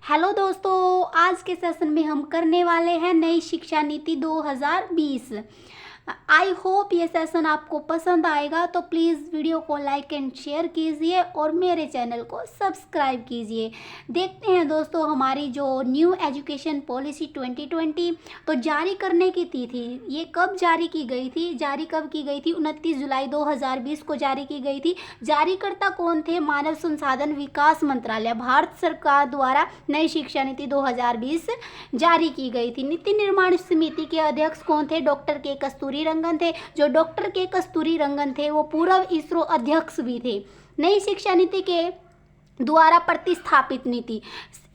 Hello दोस्तों, आज के सेशन में हम करने वाले हैं नई शिक्षा नीति 2020। आई होप ये सेशन आपको पसंद आएगा, तो प्लीज़ वीडियो को लाइक एंड शेयर कीजिए और मेरे चैनल को सब्सक्राइब कीजिए। देखते हैं दोस्तों, हमारी जो न्यू एजुकेशन पॉलिसी 2020 तो जारी करने की तिथि ये कब जारी की गई थी? जारी कब की गई थी? 29 जुलाई 2020 को जारी की गई थी। जारीकर्ता कौन थे? मानव संसाधन विकास मंत्रालय, भारत सरकार द्वारा नई शिक्षा नीति 2020 जारी की गई थी। नीति निर्माण समिति के अध्यक्ष कौन थे? डॉक्टर के कस्तूरी रंगन थे। जो डॉक्टर के कस्तूरी रंगन थे वो पूर्व इसरो अध्यक्ष भी थे। नई शिक्षा नीति के द्वारा प्रतिस्थापित नीति,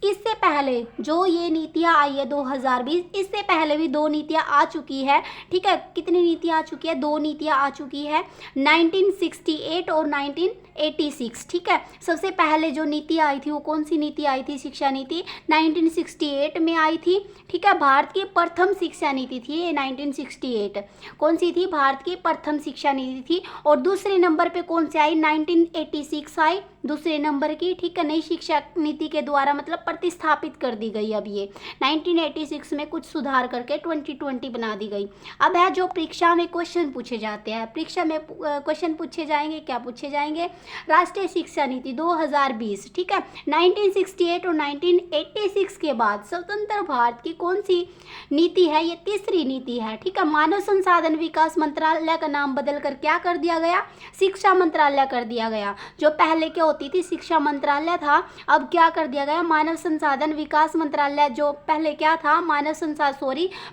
इससे पहले जो ये नीतियाँ आई है 2020, इससे पहले भी दो नीतियाँ आ चुकी है। ठीक है, कितनी नीतियाँ आ चुकी है? दो नीतियाँ आ चुकी है, 1968 और 1986। ठीक है, सबसे पहले जो नीति आई थी वो कौन सी नीति आई थी? शिक्षा नीति 1968 में आई थी। ठीक है, भारत की प्रथम शिक्षा नीति थी ये 1968। कौन सी थी? भारत की प्रथम शिक्षा नीति थी। और दूसरे नंबर पे कौन सी आई? 1986 आई दूसरे नंबर की। ठीक है, नई शिक्षा नीति के द्वारा मतलब प्रतिस्थापित कर दी गई। अब ये 1986 में कुछ सुधार करके 2020 बना दी गई। अब है जो परीक्षा में क्वेश्चन पूछे जाते हैं, परीक्षा में क्वेश्चन पूछे जाएंगे। क्या पूछे जाएंगे? राष्ट्रीय शिक्षा नीति 2020। ठीक है, 1968 और 1986 के बाद स्वतंत्र भारत की कौन सी नीति है? ये तीसरी नीति है। ठीक है, मानव संसाधन विकास मंत्रालय का नाम बदल कर क्या कर दिया गया? शिक्षा मंत्रालय कर दिया गया। जो पहले क्या होती थी? शिक्षा मंत्रालय था, अब क्या कर दिया गया? मानव संसाधन विकास मंत्रालय। जो पहले क्या था?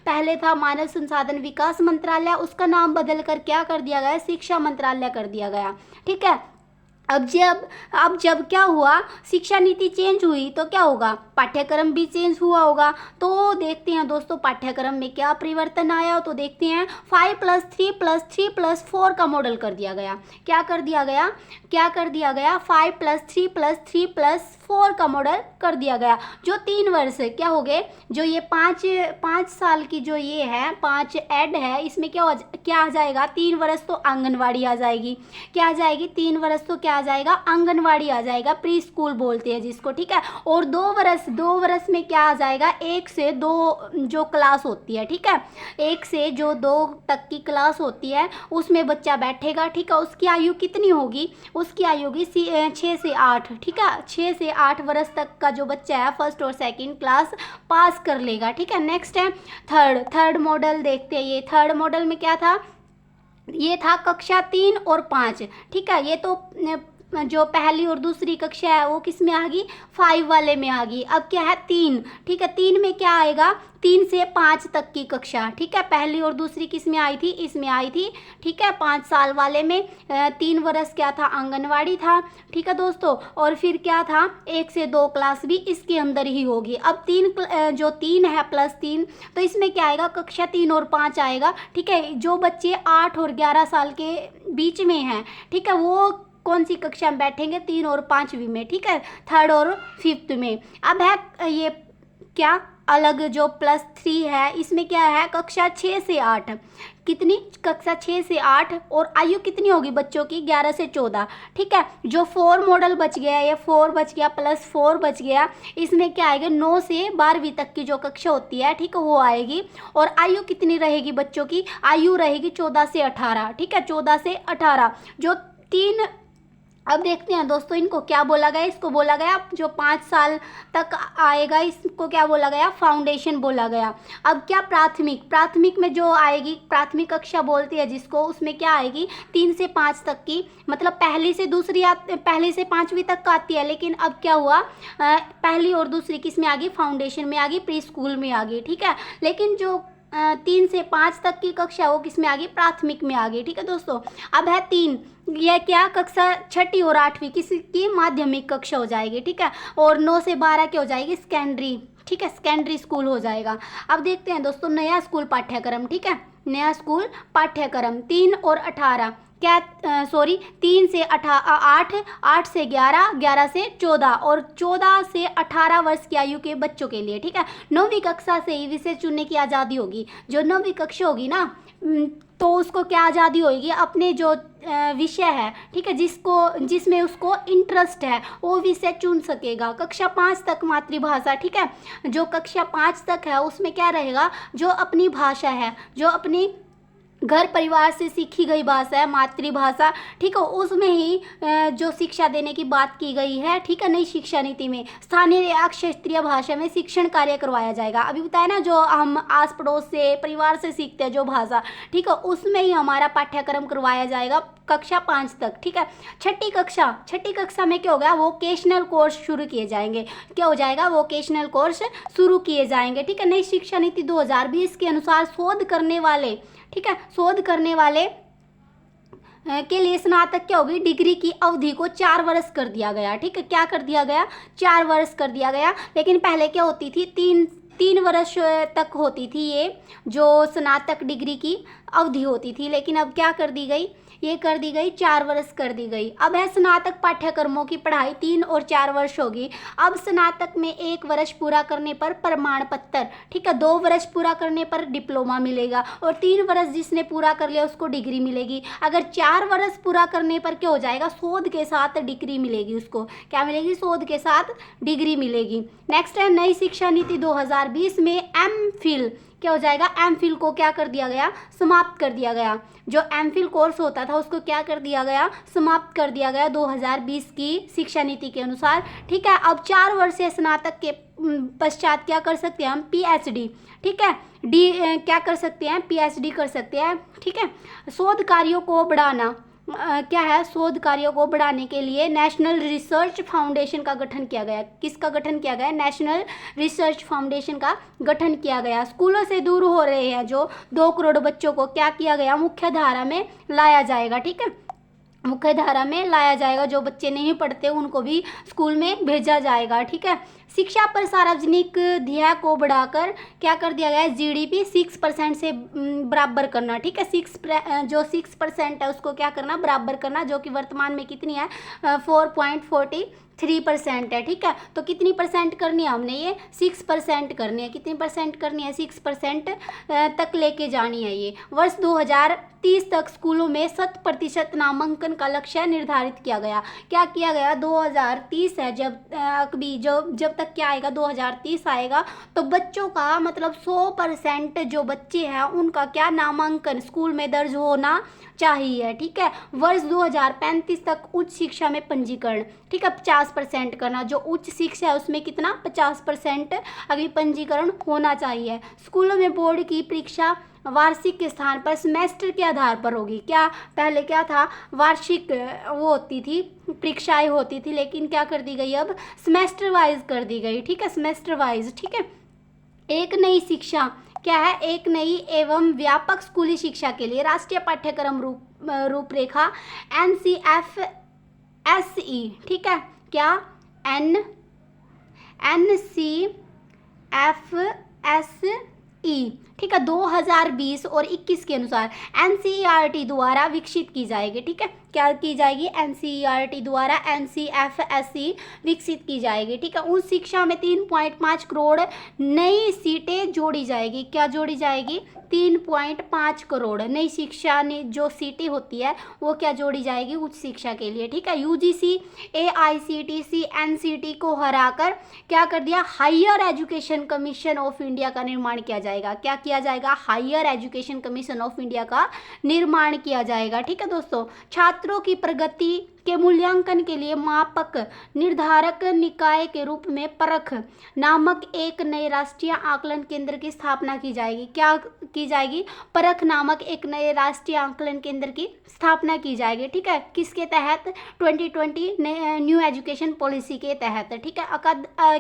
पहले था मानव संसाधन विकास मंत्रालय, उसका नाम बदल कर क्या कर दिया गया? शिक्षा मंत्रालय कर दिया गया। ठीक है, अब जब क्या हुआ, शिक्षा नीति चेंज हुई तो क्या होगा? पाठ्यक्रम भी चेंज हुआ होगा। तो देखते हैं दोस्तों पाठ्यक्रम में क्या परिवर्तन आया। तो देखते हैं 5+3+3+4 का मॉडल कर दिया गया। क्या कर दिया गया? 5+3+3+4 का मॉडल कर दिया गया। जो 3 वर्ष क्या हो गए? जो ये पाँच साल की जो ये है 5 ऐड है, इसमें क्या आ जाएगा? 3 वर्ष तो आंगनवाड़ी आ जाएगी। क्या आ जाएगी? 3 वर्ष तो क्या आ जाएगा? आंगनवाड़ी आ जाएगा, प्री स्कूल बोलते हैं जिसको। ठीक है, और 2 वर्ष में क्या आ जाएगा? 1 से 2 जो क्लास होती है। ठीक है, 1 से जो 2 तक की क्लास होती है उसमें बच्चा बैठेगा। ठीक है, उसकी आयु कितनी होगी? उसकी आयु होगी 6 से 8। ठीक है, 6 से 8 वर्ष तक का जो बच्चा है फर्स्ट और सेकंड क्लास पास कर लेगा। ठीक है, नेक्स्ट है थर्ड मॉडल। देखते हैं ये थर्ड मॉडल में क्या था? ये था कक्षा 3 और 5। ठीक है, ये तो जो पहली और दूसरी कक्षा है वो किस में आ गई? 5 वाले में आ गई। अब क्या है? 3। ठीक है, 3 में क्या आएगा? 3 से 5 तक की कक्षा। ठीक है, पहली और दूसरी किस में आई थी? इसमें आई थी। ठीक है, 5 साल वाले में 3 वर्ष क्या था? आंगनवाड़ी था। ठीक है दोस्तों, और फिर क्या था? 1 से 2 क्लास भी इसके अंदर ही होगी। अब 3 है +3, तो इसमें क्या आएगा? कक्षा 3 और 5 आएगा। ठीक है, जो बच्चे 8 और 11 साल के बीच में हैं, ठीक है, वो कौन सी कक्षा में बैठेंगे? 3 और 5वीं में। ठीक है, 3rd और 5th में। अब है ये क्या अलग जो +3 है, इसमें क्या है? कक्षा 6 से 8। कितनी? कक्षा 6 से 8। और आयु कितनी होगी बच्चों की? 11 से 14। ठीक है, जो 4 मॉडल बच गया, ये 4 बच गया +4 बच गया, इसमें क्या आएगा? 9 से 12वीं तक की जो कक्षा होती है, ठीक है, वो आएगी। और आयु कितनी रहेगी बच्चों की? आयु रहेगी 14 से 18। ठीक है, 14 से 18 जो 3। अब देखते हैं दोस्तों इनको क्या बोला गया। इसको बोला गया जो 5 साल तक आएगा, इसको क्या बोला गया? फाउंडेशन बोला गया। अब क्या प्राथमिक में जो आएगी, प्राथमिक कक्षा बोलती है जिसको, उसमें क्या आएगी? 3 से 5 तक की, मतलब पहली से 5वीं तक का आती है। लेकिन अब क्या हुआ? पहली और दूसरी किस में आ गई? फाउंडेशन में आ गई, प्री स्कूल में आ गई। ठीक है, लेकिन जो 3 से 5 तक की कक्षा वो किस में आ गई? प्राथमिक में आ गई। ठीक है दोस्तों, अब है 3, यह क्या? कक्षा 6ठी और 8वीं किसी की माध्यमिक कक्षा हो जाएगी। ठीक है, और 9 से 12 क्या हो जाएगी? सेकेंडरी। ठीक है, सेकेंडरी स्कूल हो जाएगा। अब देखते हैं दोस्तों नया स्कूल पाठ्यक्रम। ठीक है, नया स्कूल पाठ्यक्रम 3 और 18 क्या 3 से 8, 8 से 11, 11 से 14 और 14 से 18 वर्ष की आयु के बच्चों के लिए। ठीक है, 9वीं कक्षा से ही विषय चुनने की आज़ादी होगी। जो 9वीं कक्षा होगी ना, तो उसको क्या आज़ादी होगी, अपने जो विषय है, ठीक है, जिसमें उसको इंटरेस्ट है वो विषय चुन सकेगा। कक्षा 5 तक मातृभाषा, ठीक है, जो कक्षा 5 तक है उसमें क्या रहेगा, जो अपनी भाषा है, जो अपनी घर परिवार से सीखी गई भाषा है, मातृभाषा, ठीक है, उसमें ही जो शिक्षा देने की बात की गई है, ठीक है, नई शिक्षा नीति में स्थानीय या क्षेत्रीय भाषा में शिक्षण कार्य करवाया जाएगा। अभी बताया ना, जो हम आस पड़ोस से परिवार से सीखते हैं जो भाषा, ठीक है, उसमें ही हमारा पाठ्यक्रम करवाया जाएगा कक्षा 5 तक, ठीक है। छठी कक्षा में क्या होगा, वोकेशनल कोर्स शुरू किए जाएंगे। क्या हो जाएगा, वोकेशनल कोर्स शुरू किए जाएंगे, ठीक है। नई शिक्षा नीति 2020 के अनुसार शोध करने वाले, ठीक है, शोध करने वाले के लिए स्नातक क्या होगी, डिग्री की अवधि को 4 वर्ष कर दिया गया, ठीक है। क्या कर दिया गया, 4 वर्ष कर दिया गया। लेकिन पहले क्या होती थी, तीन वर्ष तक होती थी ये जो स्नातक डिग्री की अवधि होती थी, लेकिन अब क्या कर दी गई, ये कर दी गई 4 वर्ष कर दी गई। अब है स्नातक पाठ्यक्रमों की पढ़ाई 3 और 4 वर्ष होगी। अब स्नातक में 1 वर्ष पूरा करने पर प्रमाण पत्र, ठीक है, 2 वर्ष पूरा करने पर डिप्लोमा मिलेगा और 3 वर्ष जिसने पूरा कर लिया उसको डिग्री मिलेगी। अगर 4 वर्ष पूरा करने पर क्या हो जाएगा, शोध के साथ डिग्री मिलेगी, उसको क्या मिलेगी, शोध के साथ डिग्री मिलेगी। नेक्स्ट है नई शिक्षा नीति 2020 में एमफिल क्या हो जाएगा, एमफिल को क्या कर दिया गया, समाप्त कर दिया गया। जो एमफिल कोर्स होता था उसको क्या कर दिया गया, समाप्त कर दिया गया 2020 की शिक्षा नीति के अनुसार, ठीक है। अब 4 वर्षीय स्नातक के पश्चात क्या कर सकते हैं हम, पीएचडी, ठीक है, क्या कर सकते हैं, पीएचडी कर सकते हैं, ठीक है। शोध कार्यों को बढ़ाना, क्या है, शोध कार्यों को बढ़ाने के लिए नेशनल रिसर्च फाउंडेशन का गठन किया गया। किसका गठन किया गया, नेशनल रिसर्च फाउंडेशन का गठन किया गया। स्कूलों से दूर हो रहे हैं जो 2 करोड़ बच्चों को क्या किया गया, मुख्य धारा में लाया जाएगा, ठीक है, मुख्य धारा में लाया जाएगा। जो बच्चे नहीं पढ़ते उनको भी स्कूल में भेजा जाएगा, ठीक है। शिक्षा पर सार्वजनिक ध्येय को बढ़ाकर क्या कर दिया गया है, जीडीपी 6% से बराबर करना, ठीक है। 6% है उसको क्या करना, बराबर करना, जो कि वर्तमान में कितनी है, 4.43% है, ठीक है। तो कितनी परसेंट करनी है हमने, ये 6% करनी है। कितनी परसेंट करनी है, 6% तक लेके जानी है ये। वर्ष 2030 तक स्कूलों में 100% नामांकन का लक्ष्य निर्धारित किया गया। क्या किया गया, 2030 है, जब तक क्या आएगा, 2030 आएगा, तो बच्चों का मतलब 100% जो बच्चे हैं उनका क्या नामांकन स्कूल में दर्ज होना चाहिए, ठीक है। वर्ष 2035 तक उच्च शिक्षा में पंजीकरण, ठीक है, 50% करना। जो उच्च शिक्षा है उसमें कितना, 50% अभी पंजीकरण होना चाहिए। स्कूलों में बोर्ड की परीक्षा वार्षिक के स्थान पर सेमेस्टर के आधार पर होगी। क्या पहले क्या था, वार्षिक वो होती थी, परीक्षाएं होती थी, लेकिन क्या कर दी गई, अब सेमेस्टर वाइज कर दी गई, ठीक है, सेमेस्टर वाइज, ठीक है। एक नई शिक्षा क्या है, एक नई एवं व्यापक स्कूली शिक्षा के लिए राष्ट्रीय पाठ्यक्रम रूपरेखा NCFSE, ठीक है, क्या NCFSE, ठीक है, 2020 और 21 के अनुसार NCERT द्वारा विकसित की जाएगी, ठीक है। क्या की जाएगी, NCERT द्वारा NCFSE विकसित की जाएगी, ठीक है। उस शिक्षा में 3.5 करोड़ नई सीटें जोड़ी जाएगी। क्या जोड़ी जाएगी, 3.5 करोड़ नई शिक्षा ने जो सीटें होती है वो क्या जोड़ी जाएगी, उच्च शिक्षा के लिए, ठीक है। UGC AICTC NCT को हराकर क्या कर दिया, higher education commission of India का निर्माण किया जाएगा। क्या किया जाएगा, higher education commission of India का निर्माण किया जाएगा, ठीक है दोस्तों। छात्रों की प्रगति के मूल्यांकन के लिए मापक निर्धारक निकाय के रूप में परख नामक एक नए राष्ट्रीय आकलन केंद्र की स्थापना की जाएगी। क्या की जाएगी, परख नामक एक नए राष्ट्रीय आकलन केंद्र की स्थापना की जाएगी, ठीक है। किसके तहत, 2020 न्यू एजुकेशन पॉलिसी के तहत, ठीक है।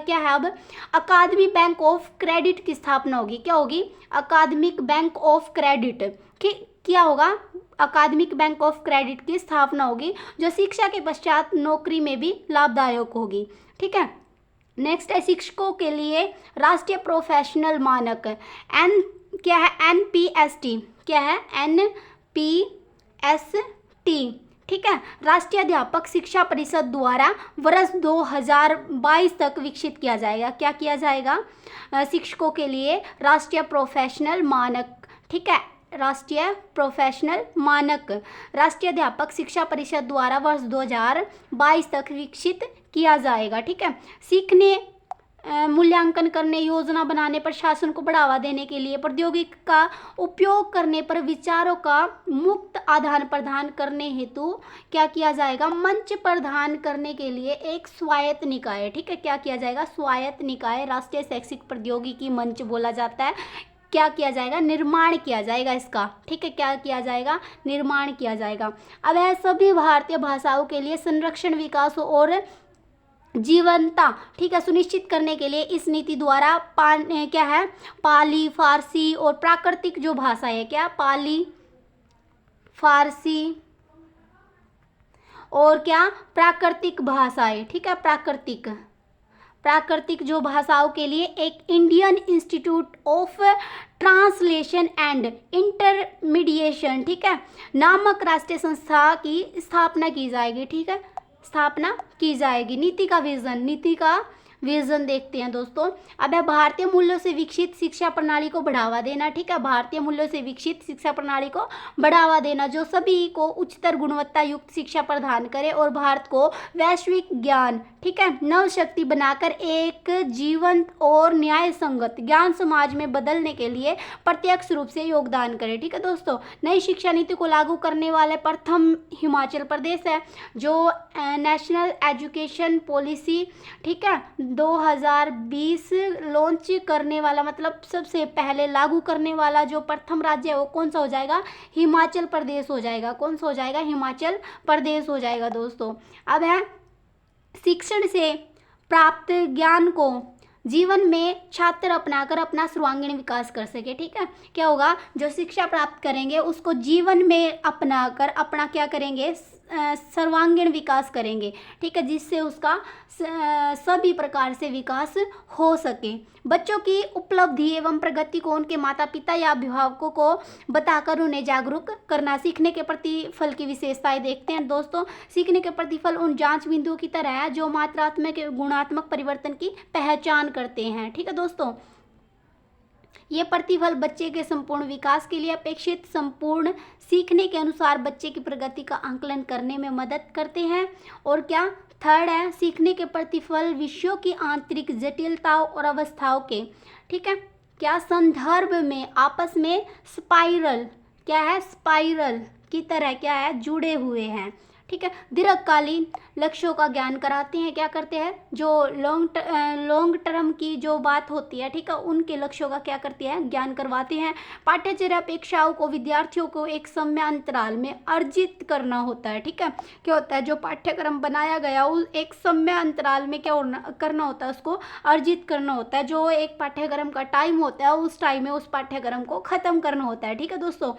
क्या है, अब अकादमी बैंक ऑफ क्रेडिट की स्थापना होगी। क्या होगी, अकादमिक बैंक ऑफ क्रेडिट, क्या होगा, अकादमिक बैंक ऑफ क्रेडिट की स्थापना होगी, जो शिक्षा के पश्चात नौकरी में भी लाभदायक होगी, ठीक है। नेक्स्ट है शिक्षकों के लिए राष्ट्रीय प्रोफेशनल मानक, क्या है, NPST, क्या है, NPST, ठीक है, राष्ट्रीय अध्यापक शिक्षा परिषद द्वारा वर्ष 2022 तक विकसित किया जाएगा। क्या किया जाएगा, शिक्षकों के लिए राष्ट्रीय प्रोफेशनल मानक, ठीक है, राष्ट्रीय प्रोफेशनल मानक राष्ट्रीय अध्यापक शिक्षा परिषद द्वारा वर्ष 2022 तक विकसित किया जाएगा। ठीक है, सीखने मूल्यांकन करने, योजना बनाने, प्रशासन को बढ़ावा देने के लिए प्रौद्योगिकी का उपयोग करने पर विचारों का मुक्त आदान प्रदान करने हेतु क्या किया जाएगा, मंच प्रदान करने के लिए एक स्वायत्त निकाय। ठीक है, क्या किया जाएगा, स्वायत्त निकाय, राष्ट्रीय शैक्षिक प्रौद्योगिकी मंच बोला जाता है, क्या किया जाएगा, निर्माण किया जाएगा इसका। ठीक है, क्या किया जाएगा, निर्माण किया जाएगा। अब है सभी भारतीय भाषाओं के लिए संरक्षण, विकास और जीवंतता, ठीक है, सुनिश्चित करने के लिए इस नीति द्वारा क्या है, पाली, फारसी और प्राकृतिक जो भाषा है, क्या, पाली, फारसी और क्या, प्राकृतिक भाषाएं। ठीक है, प्राकृतिक जो भाषाओं के लिए एक Indian institute of translation and intermediation, ठीक है, नामक राष्ट्रीय संस्था की स्थापना की जाएगी। ठीक है, स्थापना की जाएगी। नीति का विजन देखते हैं दोस्तों। अब है भारतीय मूल्यों से विकसित शिक्षा प्रणाली को बढ़ावा देना। ठीक है, भारतीय मूल्यों से विकसित शिक्षा प्रणाली को बढ़ावा देना जो सभी को उच्चतर गुणवत्ता युक्त शिक्षा प्रदान करे और भारत को वैश्विक ज्ञान, ठीक है, नव शक्ति बनाकर एक जीवंत और न्याय संगत ज्ञान समाज में बदलने के लिए प्रत्यक्ष रूप से योगदान करे। ठीक है दोस्तों, नई शिक्षा नीति को लागू करने वाले प्रथम हिमाचल प्रदेश है जो नेशनल एजुकेशन पॉलिसी, ठीक है, 2020 लॉन्च करने वाला, मतलब सबसे पहले लागू करने वाला जो प्रथम राज्य है वो कौन सा हो जाएगा, हिमाचल प्रदेश हो जाएगा। कौन सा हो जाएगा, हिमाचल प्रदेश हो जाएगा दोस्तों। अब है शिक्षण से प्राप्त ज्ञान को जीवन में छात्र अपनाकर अपना सर्वांगीण विकास कर सके। ठीक है, क्या होगा, जो शिक्षा प्राप्त करेंगे उसको जीवन में अपनाकर अपना क्या करेंगे, सर्वांगीण विकास करेंगे। ठीक है, जिससे उसका सभी प्रकार से विकास हो सके। बच्चों की उपलब्धि एवं प्रगति को उनके माता पिता या अभिभावकों को बताकर उन्हें जागरूक करना। सीखने के प्रतिफल की विशेषताएं देखते हैं दोस्तों। सीखने के प्रतिफल उन जांच बिंदुओं की तरह है जो मात्रात्मक गुणात्मक परिवर्तन की पहचान करते हैं। ठीक है दोस्तों, ये प्रतिफल बच्चे के संपूर्ण विकास के लिए अपेक्षित संपूर्ण सीखने के अनुसार बच्चे की प्रगति का आंकलन करने में मदद करते हैं। और क्या, थर्ड है, सीखने के प्रतिफल विषयों की आंतरिक जटिलताओं और अवस्थाओं के, ठीक है, क्या, संदर्भ में आपस में स्पाइरल, क्या है, स्पाइरल की तरह क्या है, जुड़े हुए हैं। ठीक है, दीर्घकालीन लक्ष्यों का ज्ञान कराते हैं। क्या करते हैं, जो लॉन्ग टर्म की जो बात होती है, ठीक है, उनके लक्ष्यों का क्या करते हैं, ज्ञान करवाते हैं। पाठ्यचर्या अपेक्षाओं को विद्यार्थियों को एक समय अंतराल में अर्जित करना होता है। ठीक है, क्या होता है, जो पाठ्यक्रम बनाया गया उस एक समय अंतराल में क्या करना होता है, उसको अर्जित करना होता है। जो एक पाठ्यक्रम का टाइम होता है उस टाइम में उस पाठ्यक्रम को खत्म करना होता है। ठीक है दोस्तों,